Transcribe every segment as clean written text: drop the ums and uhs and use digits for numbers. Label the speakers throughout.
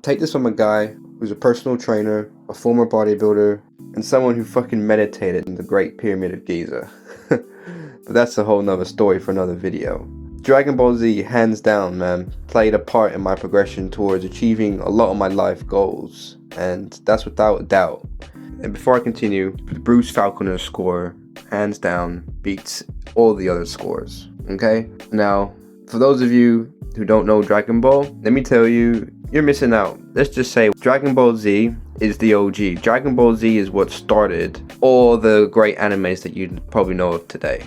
Speaker 1: Take this from a guy who's a personal trainer, a former bodybuilder, and someone who fucking meditated in the Great Pyramid of Giza. But that's a whole nother story for another video. Dragon Ball Z, hands down, man, played a part in my progression towards achieving a lot of my life goals, and that's without a doubt. And before I continue, the Bruce Faulconer score, hands down, beats all the other scores, okay? Now, for those of you who don't know Dragon Ball, let me tell you, you're missing out. Let's just say Dragon Ball Z is the OG. Dragon Ball Z is what started all the great animes that you probably know of today.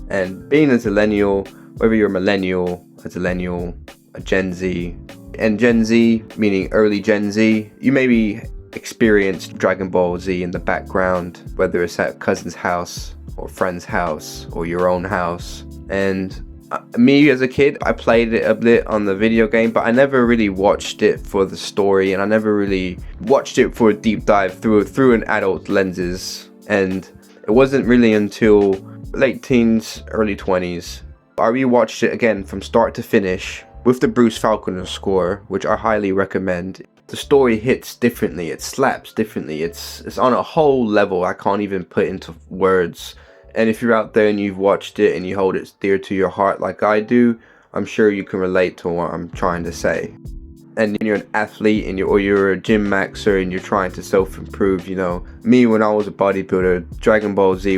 Speaker 1: And being a zillennial, whether you're a millennial, a zillennial, a Gen Z, and Gen Z meaning early Gen Z, you maybe experienced Dragon Ball Z in the background, whether it's at a cousin's house or friend's house or your own house. And me as a kid, I played it a bit on the video game, but I never really watched it for the story, and I never really watched it for a deep dive through an adult lenses. And it wasn't really until late teens, early 20s, I rewatched it again from start to finish with the Bruce Faulconer score, which I highly recommend. The story hits differently, it slaps differently, it's on a whole level I can't even put into words. And if you're out there and you've watched it and you hold it dear to your heart like I do, I'm sure you can relate to what I'm trying to say. And you're an athlete and you're a gym maxer and you're trying to self-improve, you know. Me, when I was a bodybuilder, Dragon Ball Z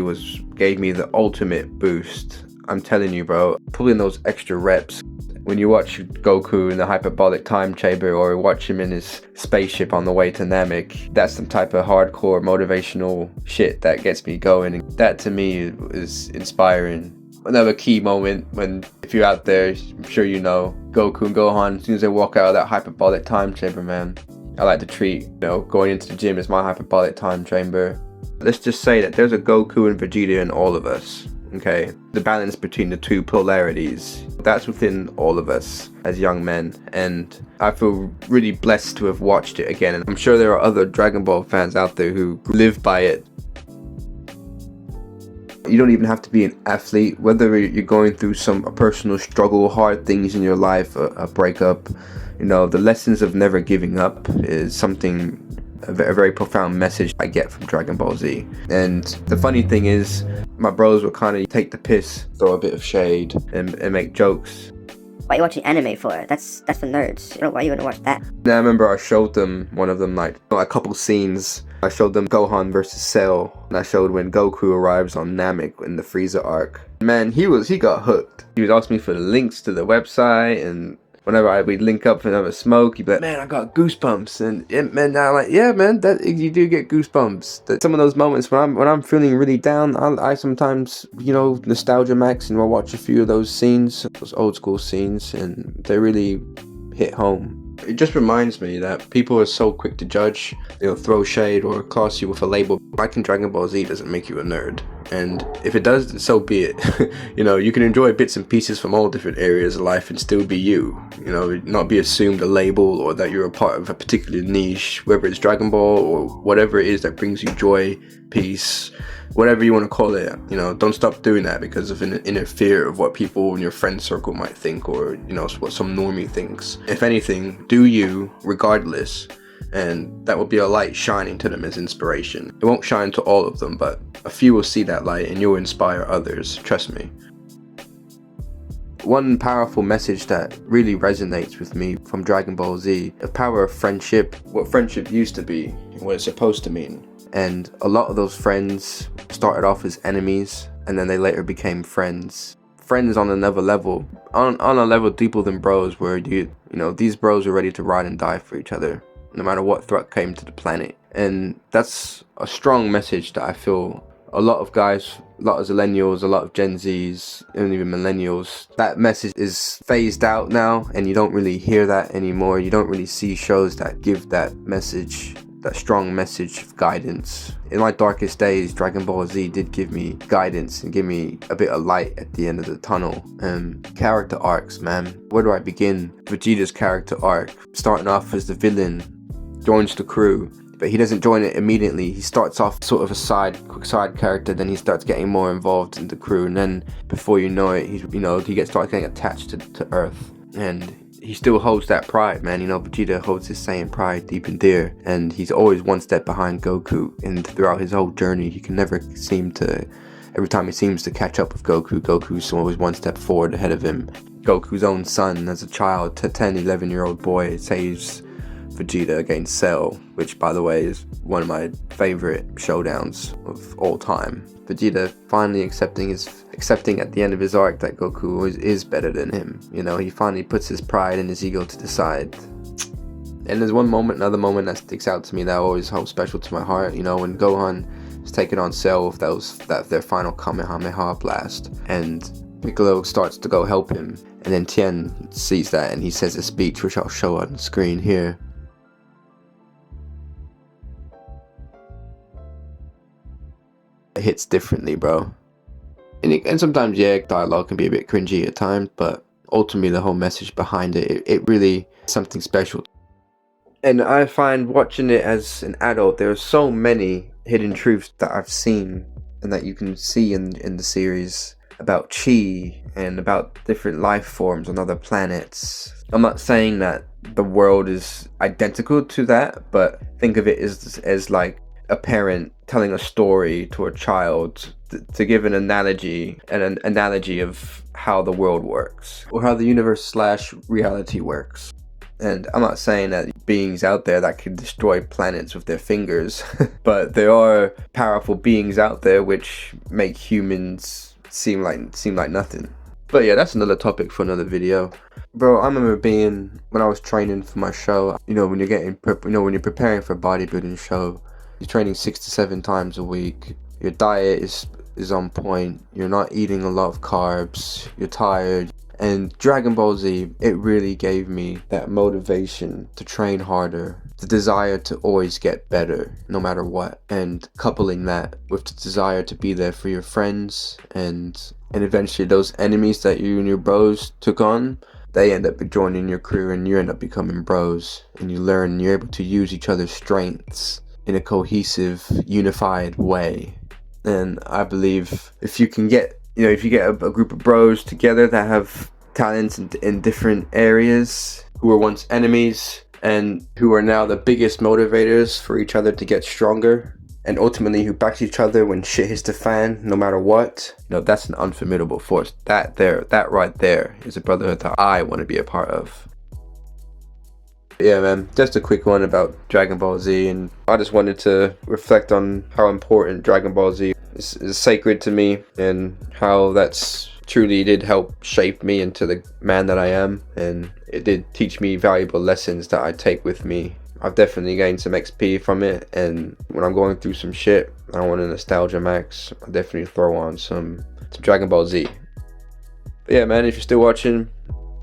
Speaker 1: gave me the ultimate boost. I'm telling you, bro, pulling those extra reps. When you watch Goku in the hyperbolic time chamber or watch him in his spaceship on the way to Namek, that's some type of hardcore motivational shit that gets me going. That to me is inspiring. Another key moment when, if you're out there, I'm sure you know, Goku and Gohan, as soon as they walk out of that hyperbolic time chamber, man, I like to treat, going into the gym as my hyperbolic time chamber. Let's just say that there's a Goku and Vegeta in all of us. Okay, the balance between the two polarities, that's within all of us as young men, and I feel really blessed to have watched it again. And I'm sure there are other Dragon Ball fans out there who live by it. You don't even have to be an athlete, whether you're going through a personal struggle, hard things in your life, a breakup, the lessons of never giving up is something, a very profound message I get from Dragon Ball Z. And the funny thing is, my bros will kind of take the piss, throw a bit of shade, and make jokes.
Speaker 2: What are you watching anime for? That's for nerds. Why are you gonna watch that?
Speaker 1: And I remember I showed them one of them, like a couple scenes. I showed them Gohan versus Cell, and I showed when Goku arrives on Namek in the Frieza arc. Man, he got hooked. He was asking me for the links to the website, and whenever we'd link up for another smoke, he'd be like, man, I got goosebumps. And man, I'm like, yeah, man, that you do get goosebumps. Some of those moments when I'm feeling really down, I sometimes, nostalgia max and we'll watch a few of those scenes, those old school scenes, and they really hit home. It just reminds me that people are so quick to judge. They'll throw shade or class you with a label. Liking Dragon Ball Z doesn't make you a nerd. And if it does, so be it. You can enjoy bits and pieces from all different areas of life and still be you. Not be assumed a label or that you're a part of a particular niche, whether it's Dragon Ball or whatever it is that brings you joy, peace, whatever you want to call it. Don't stop doing that because of an inner fear of what people in your friend circle might think, or what some normie thinks. If anything, do you regardless, and that will be a light shining to them as inspiration. It won't shine to all of them, but a few will see that light and you'll inspire others, trust me. One powerful message that really resonates with me from Dragon Ball Z, the power of friendship, what friendship used to be, and what it's supposed to mean. And a lot of those friends started off as enemies, and then they later became friends. Friends on another level, on a level deeper than bros, where these bros are ready to ride and die for each other, no matter what threat came to the planet. And that's a strong message that I feel a lot of guys, a lot of zillennials, a lot of Gen Zs, and even millennials, that message is phased out now, and you don't really hear that anymore. You don't really see shows that give that message, that strong message of guidance. In my darkest days, Dragon Ball Z did give me guidance and give me a bit of light at the end of the tunnel. Character arcs, man. Where do I begin? Vegeta's character arc, starting off as the villain, joins the crew, but he doesn't join it immediately. He starts off sort of a quick side character, then he starts getting more involved in the crew, and then before you know it, he starts getting attached to Earth. And he still holds that pride, man. You know, Vegeta holds his Saiyan pride deep in there, and he's always one step behind Goku. And throughout his whole journey, he can never seem to. Every time he seems to catch up with Goku, Goku's always one step forward ahead of him. Goku's own son, as a child, 10, 11-year-old boy, saves Vegeta against Cell, which, by the way, is one of my favorite showdowns of all time. Vegeta finally accepting at the end of his arc that Goku is better than him. You know, he finally puts his pride and his ego to the side. And there's another moment that sticks out to me that always holds special to my heart. You know, when Gohan is taking on Cell with their final Kamehameha blast, and Piccolo starts to go help him, and then Tien sees that and he says a speech, which I'll show on the screen here. It hits differently, bro. And sometimes, yeah, dialogue can be a bit cringy at times, but ultimately the whole message behind it really is something special. And I find watching it as an adult, there are so many hidden truths that I've seen and that you can see in the series about chi and about different life forms on other planets. I'm not saying that the world is identical to that, but think of it as like a parent telling a story to a child to give an analogy of how the world works, or how the universe / reality works. And I'm not saying that beings out there that can destroy planets with their fingers, but there are powerful beings out there which make humans seem like nothing. But yeah, that's another topic for another video. Bro, I remember when I was training for my show, you know, when you're preparing for a bodybuilding show, you're training 6 to 7 times a week. Your diet is on point. You're not eating a lot of carbs. You're tired. And Dragon Ball Z, it really gave me that motivation to train harder, the desire to always get better, no matter what. And coupling that with the desire to be there for your friends and eventually those enemies that you and your bros took on, they end up joining your crew and you end up becoming bros. And you're able to use each other's strengths in a cohesive, unified way. And I believe if you get a group of bros together that have talents in different areas, who were once enemies and who are now the biggest motivators for each other to get stronger, and ultimately who backs each other when shit hits the fan, no matter what, you know, that's an unformidable force. That right there is a brotherhood that I want to be a part of. Yeah, man, just a quick one about Dragon Ball Z, and I just wanted to reflect on how important Dragon Ball Z is sacred to me, and how that's truly did help shape me into the man that I am, and it did teach me valuable lessons that I take with me. I've definitely gained some XP from it, and when I'm going through some shit, I want a nostalgia max, I definitely throw on some Dragon Ball Z. But yeah, man, if you're still watching,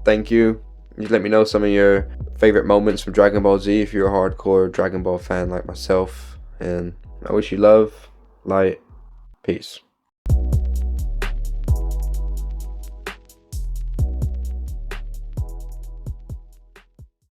Speaker 1: thank you. You let me know some of your favorite moments from Dragon Ball Z if you're a hardcore Dragon Ball fan like myself, and I wish you love, light, peace.